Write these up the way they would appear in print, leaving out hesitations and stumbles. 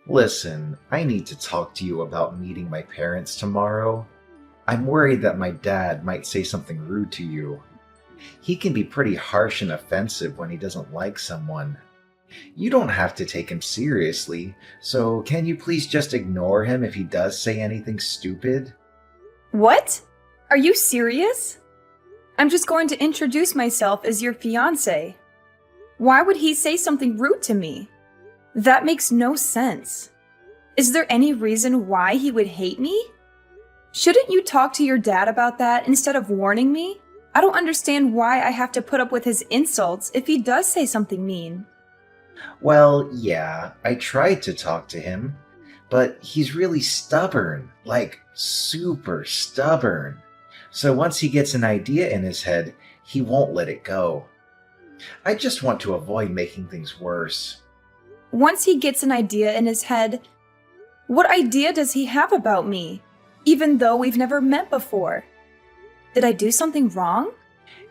Listen, I need to talk to you about meeting my parents tomorrow. I'm worried that my dad might say something rude to you. He can be pretty harsh and offensive when he doesn't like someone. You don't have to take him seriously, so can you please just ignore him if he does say anything stupid? What? Are you serious? I'm just going to introduce myself as your fiance. Why would he say something rude to me? That makes no sense. Is there any reason why he would hate me? Shouldn't you talk to your dad about that instead of warning me? I don't understand why I have to put up with his insults if he does say something mean. Well, yeah, I tried to talk to him, but he's really stubborn, like super stubborn. So once he gets an idea in his head, he won't let it go. I just want to avoid making things worse. Once he gets an idea in his head, what idea does he have about me, even though we've never met before? Did I do something wrong?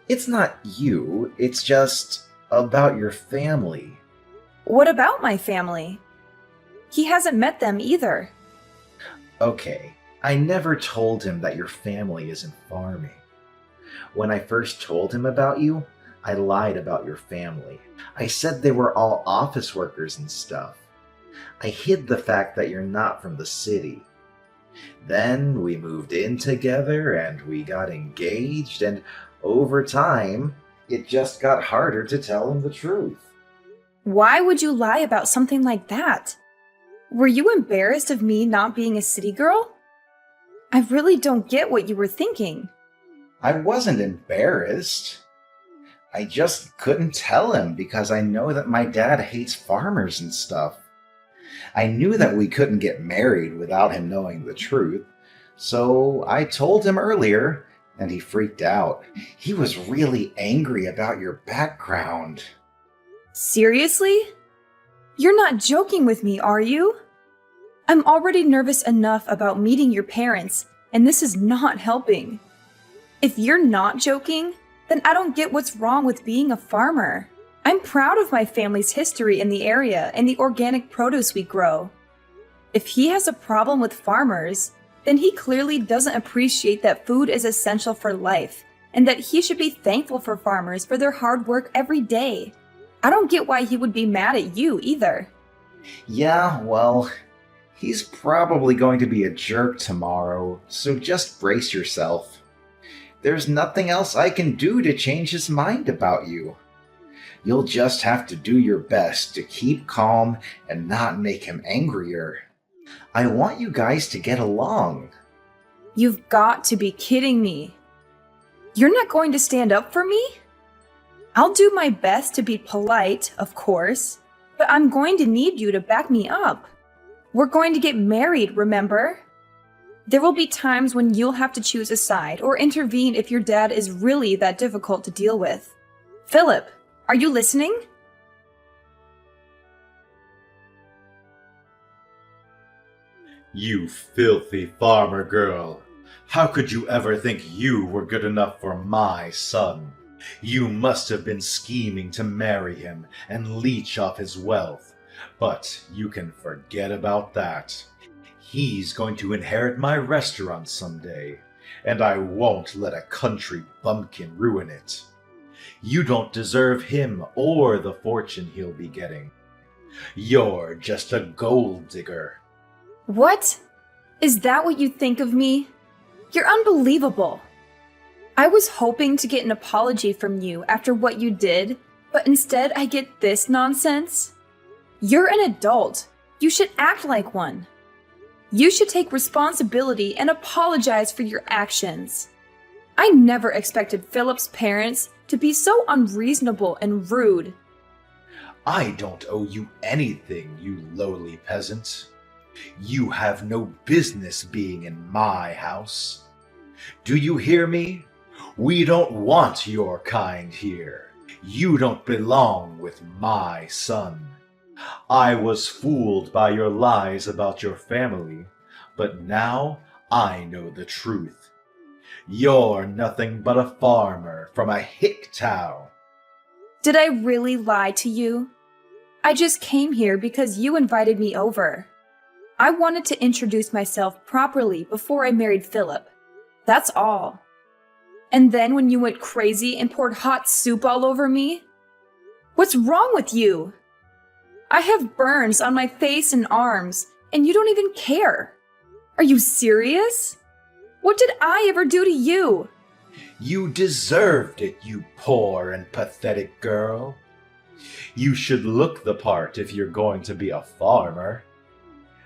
It's not you, it's just about your family. What about my family? He hasn't met them either. Okay, I never told him that your family isn't farming. When I first told him about you, I lied about your family. I said they were all office workers and stuff. I hid the fact that you're not from the city. Then we moved in together and we got engaged, and over time, it just got harder to tell him the truth. Why would you lie about something like that? Were you embarrassed of me not being a city girl? I really don't get what you were thinking. I wasn't embarrassed. I just couldn't tell him because I know that my dad hates farmers and stuff. I knew that we couldn't get married without him knowing the truth, so I told him earlier, and he freaked out. He was really angry about your background. Seriously? You're not joking with me, are you? I'm already nervous enough about meeting your parents, and this is not helping. If you're not joking, then I don't get what's wrong with being a farmer. I'm proud of my family's history in the area and the organic produce we grow. If he has a problem with farmers, then he clearly doesn't appreciate that food is essential for life and that he should be thankful for farmers for their hard work every day. I don't get why he would be mad at you either. Yeah, well, he's probably going to be a jerk tomorrow, so just brace yourself. There's nothing else I can do to change his mind about you. You'll just have to do your best to keep calm and not make him angrier. I want you guys to get along. You've got to be kidding me. You're not going to stand up for me? I'll do my best to be polite, of course, but I'm going to need you to back me up. We're going to get married, remember? There will be times when you'll have to choose a side or intervene if your dad is really that difficult to deal with. Philip, are you listening? You filthy farmer girl. How could you ever think you were good enough for my son? You must have been scheming to marry him and leech off his wealth. But you can forget about that. He's going to inherit my restaurant someday, and I won't let a country bumpkin ruin it. You don't deserve him or the fortune he'll be getting. You're just a gold digger. What? Is that what you think of me? You're unbelievable. I was hoping to get an apology from you after what you did, but instead I get this nonsense. You're an adult. You should act like one. You should take responsibility and apologize for your actions. I never expected Philip's parents to be so unreasonable and rude. I don't owe you anything, you lowly peasant. You have no business being in my house. Do you hear me? We don't want your kind here. You don't belong with my son. I was fooled by your lies about your family, but now I know the truth. You're nothing but a farmer from a hick town. Did I really lie to you? I just came here because you invited me over. I wanted to introduce myself properly before I married Philip. That's all. And then when you went crazy and poured hot soup all over me? What's wrong with you? I have burns on my face and arms, and you don't even care. Are you serious? What did I ever do to you? You deserved it, you poor and pathetic girl. You should look the part if you're going to be a farmer.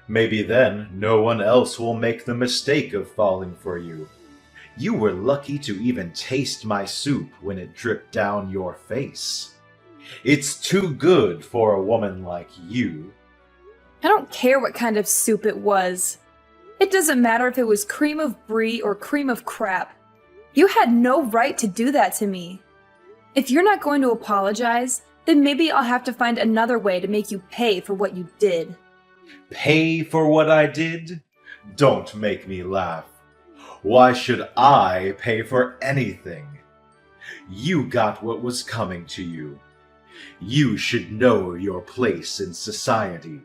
Maybe then no one else will make the mistake of falling for you. You were lucky to even taste my soup when it dripped down your face. It's too good for a woman like you. I don't care what kind of soup it was. It doesn't matter if it was cream of brie or cream of crap. You had no right to do that to me. If you're not going to apologize, then maybe I'll have to find another way to make you pay for what you did. Pay for what I did? Don't make me laugh. Why should I pay for anything? You got what was coming to you. You should know your place in society.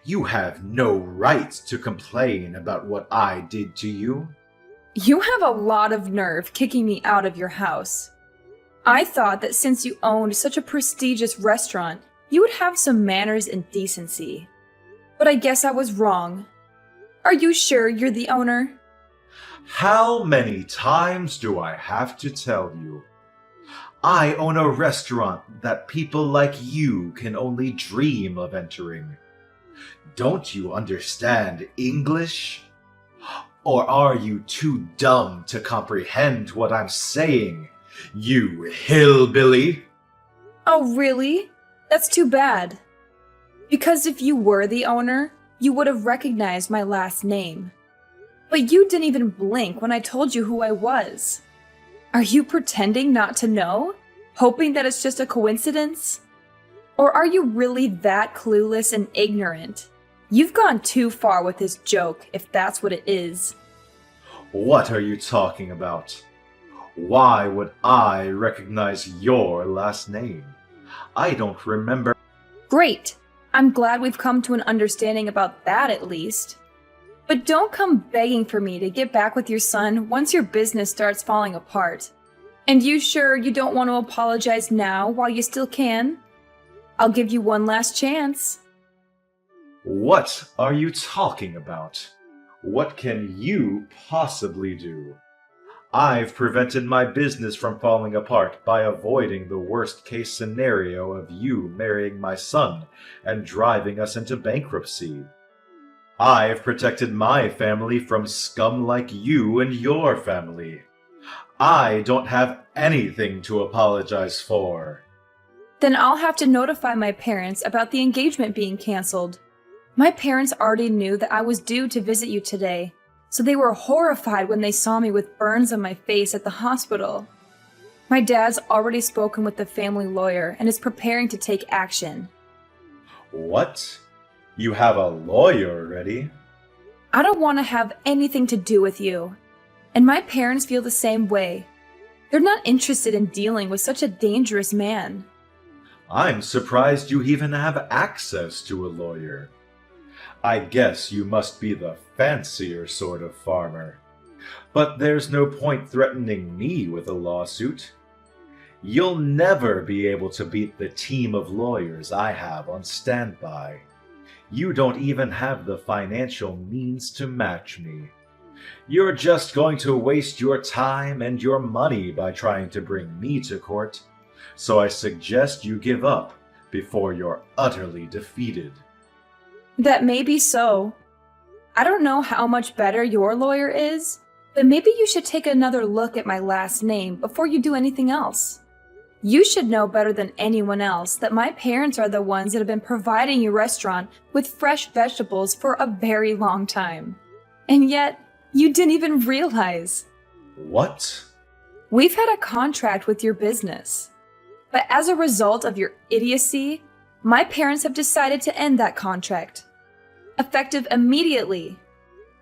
You have no right to complain about what I did to you. You have a lot of nerve kicking me out of your house. I thought that since you owned such a prestigious restaurant, you would have some manners and decency. But I guess I was wrong. Are you sure you're the owner? How many times do I have to tell you? I own a restaurant that people like you can only dream of entering. Don't you understand English? Or are you too dumb to comprehend what I'm saying, you hillbilly? Oh, really? That's too bad. Because if you were the owner, you would have recognized my last name. But you didn't even blink when I told you who I was. Are you pretending not to know? Hoping that it's just a coincidence? Or are you really that clueless and ignorant? You've gone too far with this joke, if that's what it is. What are you talking about? Why would I recognize your last name? I don't remember. Great! I'm glad we've come to an understanding about that at least. But don't come begging for me to get back with your son once your business starts falling apart. And you sure you don't want to apologize now while you still can? I'll give you one last chance. What are you talking about? What can you possibly do? I've prevented my business from falling apart by avoiding the worst case scenario of you marrying my son and driving us into bankruptcy. I've protected my family from scum like you and your family. I don't have anything to apologize for. Then I'll have to notify my parents about the engagement being canceled. My parents already knew that I was due to visit you today, so they were horrified when they saw me with burns on my face at the hospital. My dad's already spoken with the family lawyer and is preparing to take action. What? You have a lawyer already? I don't want to have anything to do with you. And my parents feel the same way. They're not interested in dealing with such a dangerous man. I'm surprised you even have access to a lawyer. I guess you must be the fancier sort of farmer. But there's no point threatening me with a lawsuit. You'll never be able to beat the team of lawyers I have on standby. You don't even have the financial means to match me. You're just going to waste your time and your money by trying to bring me to court, so I suggest you give up before you're utterly defeated. That may be so. I don't know how much better your lawyer is, but maybe you should take another look at my last name before you do anything else. You should know better than anyone else that my parents are the ones that have been providing your restaurant with fresh vegetables for a very long time. And yet, you didn't even realize. What? We've had a contract with your business. But as a result of your idiocy, my parents have decided to end that contract. Effective immediately.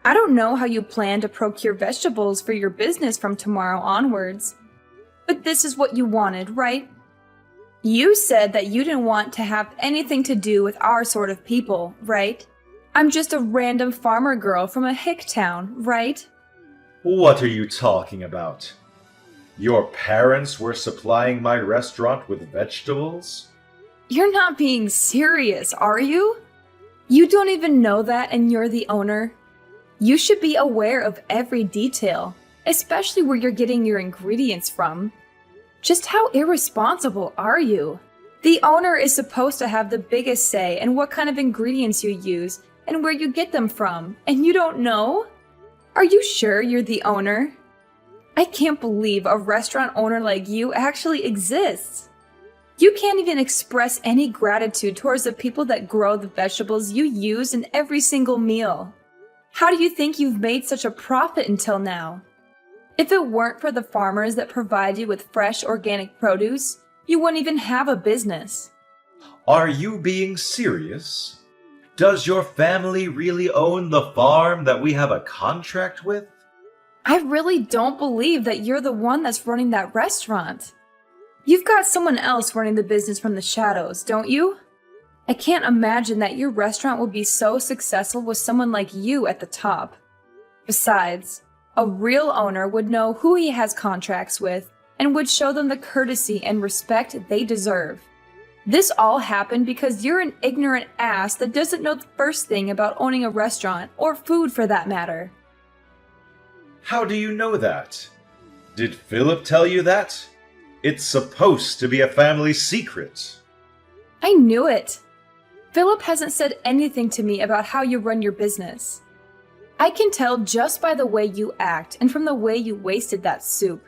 I don't know how you plan to procure vegetables for your business from tomorrow onwards. But this is what you wanted, right? You said that you didn't want to have anything to do with our sort of people, right? I'm just a random farmer girl from a hick town, right? What are you talking about? Your parents were supplying my restaurant with vegetables? You're not being serious, are you? You don't even know that and you're the owner. You should be aware of every detail, especially where you're getting your ingredients from. Just how irresponsible are you? The owner is supposed to have the biggest say in what kind of ingredients you use and where you get them from, and you don't know? Are you sure you're the owner? I can't believe a restaurant owner like you actually exists. You can't even express any gratitude towards the people that grow the vegetables you use in every single meal. How do you think you've made such a profit until now? If it weren't for the farmers that provide you with fresh organic produce, you wouldn't even have a business. Are you being serious? Does your family really own the farm that we have a contract with? I really don't believe that you're the one that's running that restaurant. You've got someone else running the business from the shadows, don't you? I can't imagine that your restaurant will be so successful with someone like you at the top. Besides, a real owner would know who he has contracts with and would show them the courtesy and respect they deserve. This all happened because you're an ignorant ass that doesn't know the first thing about owning a restaurant, or food for that matter. How do you know that? Did Philip tell you that? It's supposed to be a family secret. I knew it. Philip hasn't said anything to me about how you run your business. I can tell just by the way you act and from the way you wasted that soup.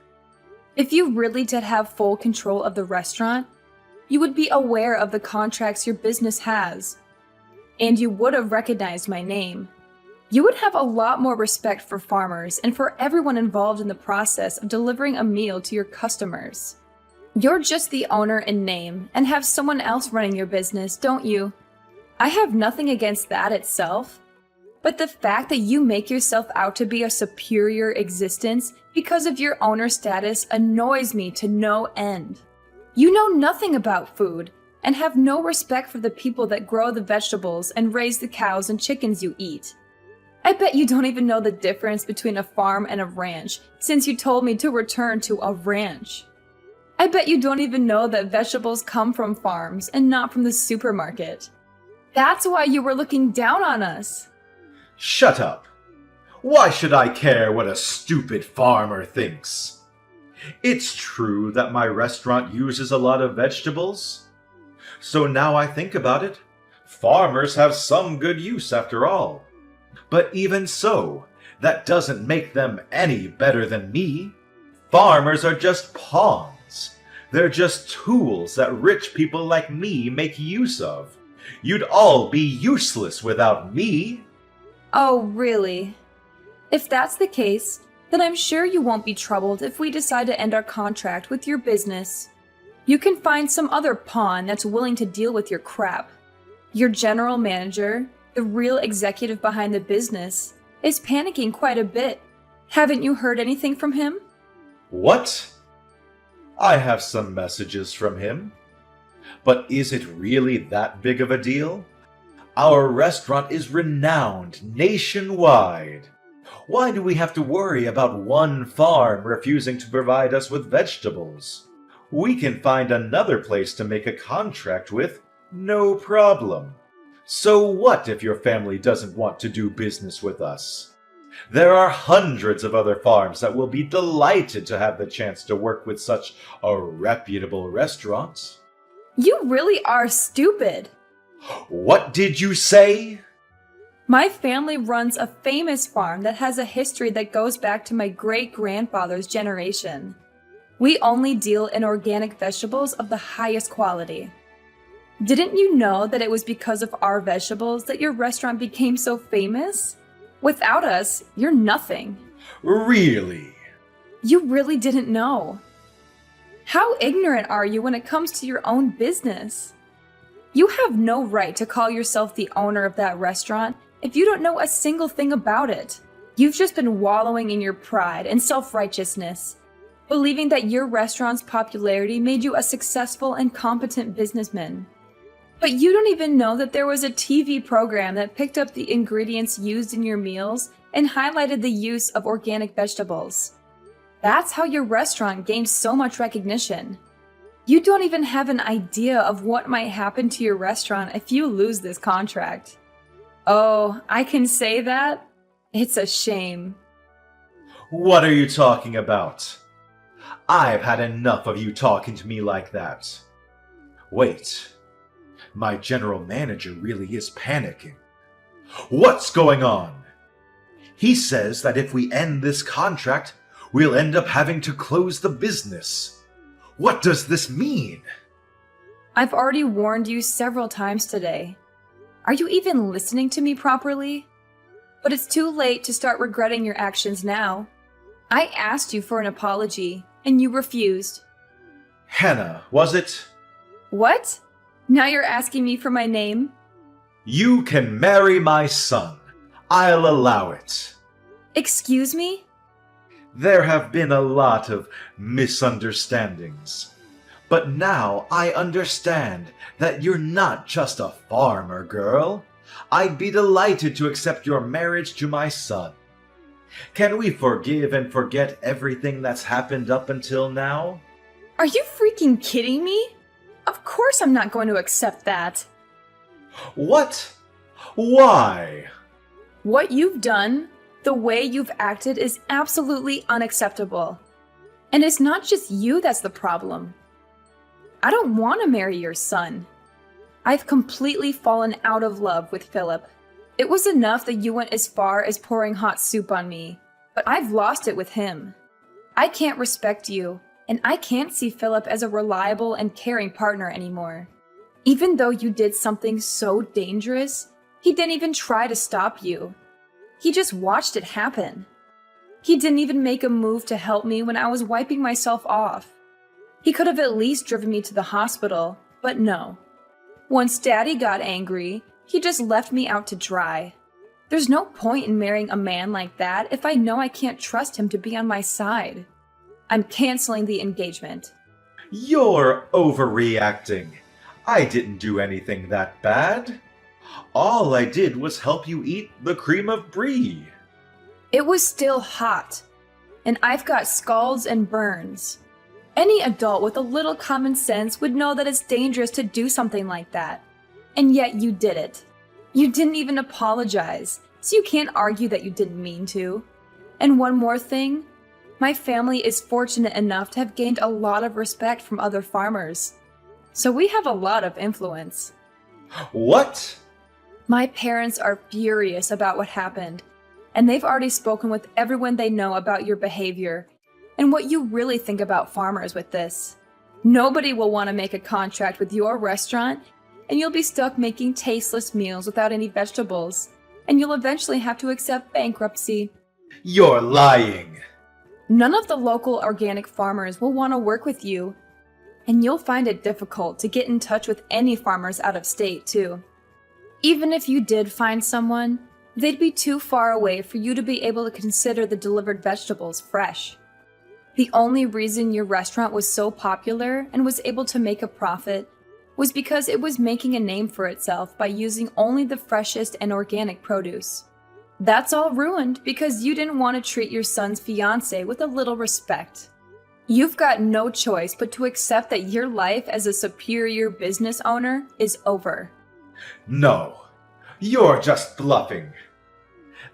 If you really did have full control of the restaurant, you would be aware of the contracts your business has. And you would have recognized my name. You would have a lot more respect for farmers and for everyone involved in the process of delivering a meal to your customers. You're just the owner in name and have someone else running your business, don't you? I have nothing against that itself, but the fact that you make yourself out to be a superior existence because of your owner status annoys me to no end. You know nothing about food and have no respect for the people that grow the vegetables and raise the cows and chickens you eat. I bet you don't even know the difference between a farm and a ranch, since you told me to return to a ranch. I bet you don't even know that vegetables come from farms and not from the supermarket. That's why you were looking down on us. Shut up! Why should I care what a stupid farmer thinks? It's true that my restaurant uses a lot of vegetables. So now I think about it, farmers have some good use after all. But even so, that doesn't make them any better than me. Farmers are just pawns. They're just tools that rich people like me make use of. You'd all be useless without me. Oh, really? If that's the case, then I'm sure you won't be troubled if we decide to end our contract with your business. You can find some other pawn that's willing to deal with your crap. Your general manager, the real executive behind the business, is panicking quite a bit. Haven't you heard anything from him? What? I have some messages from him. But is it really that big of a deal? Our restaurant is renowned nationwide. Why do we have to worry about one farm refusing to provide us with vegetables? We can find another place to make a contract with, no problem. So what if your family doesn't want to do business with us? There are hundreds of other farms that will be delighted to have the chance to work with such a reputable restaurant. You really are stupid. What did you say? My family runs a famous farm that has a history that goes back to my great-grandfather's generation. We only deal in organic vegetables of the highest quality. Didn't you know that it was because of our vegetables that your restaurant became so famous? Without us, you're nothing. Really? You really didn't know. How ignorant are you when it comes to your own business? You have no right to call yourself the owner of that restaurant if you don't know a single thing about it. You've just been wallowing in your pride and self-righteousness, believing that your restaurant's popularity made you a successful and competent businessman. But you don't even know that there was a TV program that picked up the ingredients used in your meals and highlighted the use of organic vegetables. That's how your restaurant gained so much recognition. You don't even have an idea of what might happen to your restaurant if you lose this contract. Oh, I can say that? It's a shame. What are you talking about? I've had enough of you talking to me like that. Wait, my general manager really is panicking. What's going on? He says that if we end this contract, we'll end up having to close the business. What does this mean? I've already warned you several times today. Are you even listening to me properly? But it's too late to start regretting your actions now. I asked you for an apology, and you refused. Hannah, was it? What? Now you're asking me for my name? You can marry my son. I'll allow it. Excuse me? There have been a lot of misunderstandings. But now I understand that you're not just a farmer girl. I'd be delighted to accept your marriage to my son. Can we forgive and forget everything that's happened up until now? Are you freaking kidding me? Of course I'm not going to accept that. What? Why? What you've done, the way you've acted is absolutely unacceptable. And it's not just you that's the problem. I don't want to marry your son. I've completely fallen out of love with Philip. It was enough that you went as far as pouring hot soup on me, but I've lost it with him. I can't respect you, and I can't see Philip as a reliable and caring partner anymore. Even though you did something so dangerous, he didn't even try to stop you. He just watched it happen. He didn't even make a move to help me when I was wiping myself off. He could have at least driven me to the hospital, but no. Once Daddy got angry, he just left me out to dry. There's no point in marrying a man like that if I know I can't trust him to be on my side. I'm canceling the engagement. You're overreacting. I didn't do anything that bad. All I did was help you eat the cream of brie. It was still hot, and I've got scalds and burns. Any adult with a little common sense would know that it's dangerous to do something like that. And yet you did it. You didn't even apologize, so you can't argue that you didn't mean to. And one more thing, my family is fortunate enough to have gained a lot of respect from other farmers. So we have a lot of influence. What? My parents are furious about what happened, and they've already spoken with everyone they know about your behavior and what you really think about farmers with this. Nobody will want to make a contract with your restaurant, and you'll be stuck making tasteless meals without any vegetables, and you'll eventually have to accept bankruptcy. You're lying. None of the local organic farmers will want to work with you, and you'll find it difficult to get in touch with any farmers out of state, too. Even if you did find someone, they'd be too far away for you to be able to consider the delivered vegetables fresh. The only reason your restaurant was so popular and was able to make a profit was because it was making a name for itself by using only the freshest and organic produce. That's all ruined because you didn't want to treat your son's fiancé with a little respect. You've got no choice but to accept that your life as a superior business owner is over. No, you're just bluffing.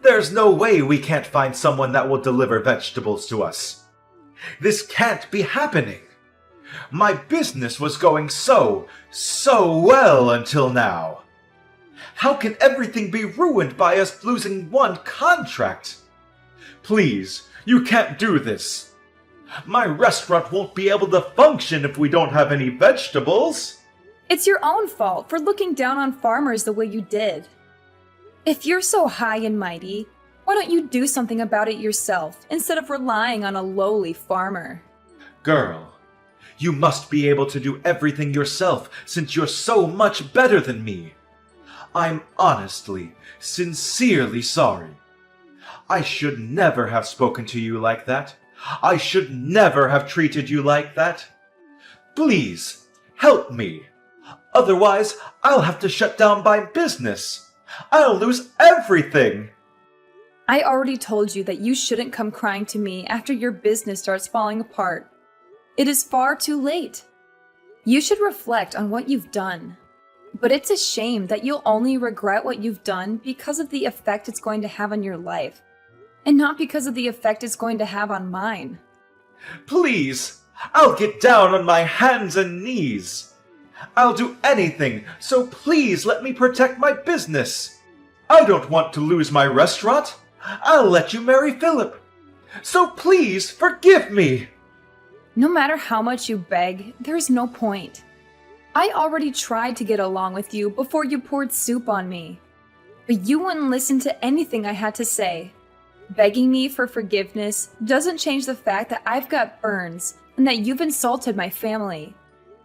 There's no way we can't find someone that will deliver vegetables to us. This can't be happening. My business was going so well until now. How can everything be ruined by us losing one contract? Please, you can't do this. My restaurant won't be able to function if we don't have any vegetables. It's your own fault for looking down on farmers the way you did. If you're so high and mighty, why don't you do something about it yourself instead of relying on a lowly farmer? Girl, you must be able to do everything yourself since you're so much better than me. I'm honestly, sincerely sorry. I should never have spoken to you like that. I should never have treated you like that. Please, help me. Otherwise, I'll have to shut down my business. I'll lose everything. I already told you that you shouldn't come crying to me after your business starts falling apart. It is far too late. You should reflect on what you've done. But it's a shame that you'll only regret what you've done because of the effect it's going to have on your life, and not because of the effect it's going to have on mine. Please, I'll get down on my hands and knees. I'll do anything, so please let me protect my business. I don't want to lose my restaurant. I'll let you marry Philip. So please forgive me. No matter how much you beg, there's no point. I already tried to get along with you before you poured soup on me. But you wouldn't listen to anything I had to say. Begging me for forgiveness doesn't change the fact that I've got burns and that you've insulted my family.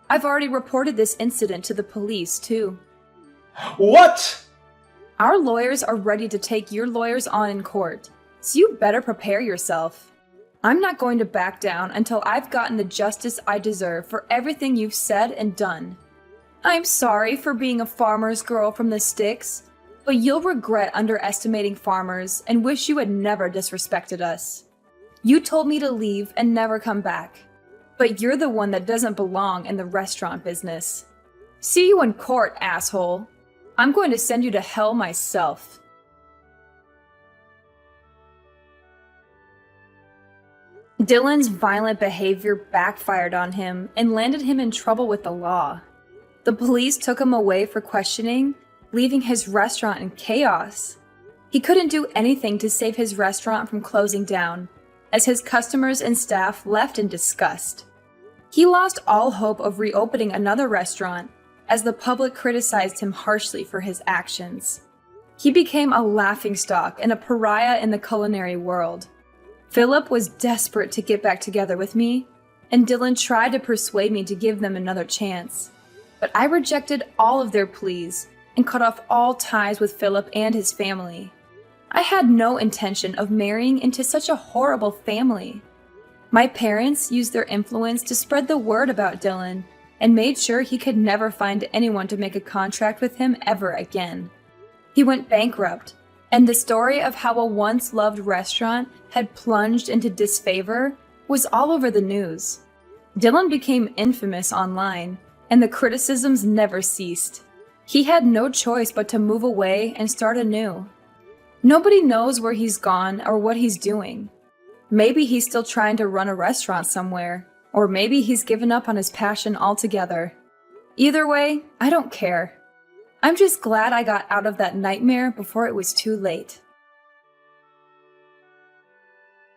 I've already reported this incident to the police, too. What? Our lawyers are ready to take your lawyers on in court, so you better prepare yourself. I'm not going to back down until I've gotten the justice I deserve for everything you've said and done. I'm sorry for being a farmer's girl from the sticks, but you'll regret underestimating farmers and wish you had never disrespected us. You told me to leave and never come back, but you're the one that doesn't belong in the restaurant business. See you in court, asshole. I'm going to send you to hell myself. Dylan's violent behavior backfired on him and landed him in trouble with the law. The police took him away for questioning, leaving his restaurant in chaos. He couldn't do anything to save his restaurant from closing down, as his customers and staff left in disgust. He lost all hope of reopening another restaurant, as the public criticized him harshly for his actions. He became a laughingstock and a pariah in the culinary world. Philip was desperate to get back together with me, and Dylan tried to persuade me to give them another chance. But I rejected all of their pleas and cut off all ties with Philip and his family. I had no intention of marrying into such a horrible family. My parents used their influence to spread the word about Dylan and made sure he could never find anyone to make a contract with him ever again. He went bankrupt, and the story of how a once-loved restaurant had plunged into disfavor was all over the news. Dylan became infamous online, and the criticisms never ceased. He had no choice but to move away and start anew. Nobody knows where he's gone or what he's doing. Maybe he's still trying to run a restaurant somewhere, or maybe he's given up on his passion altogether. Either way, I don't care. I'm just glad I got out of that nightmare before it was too late.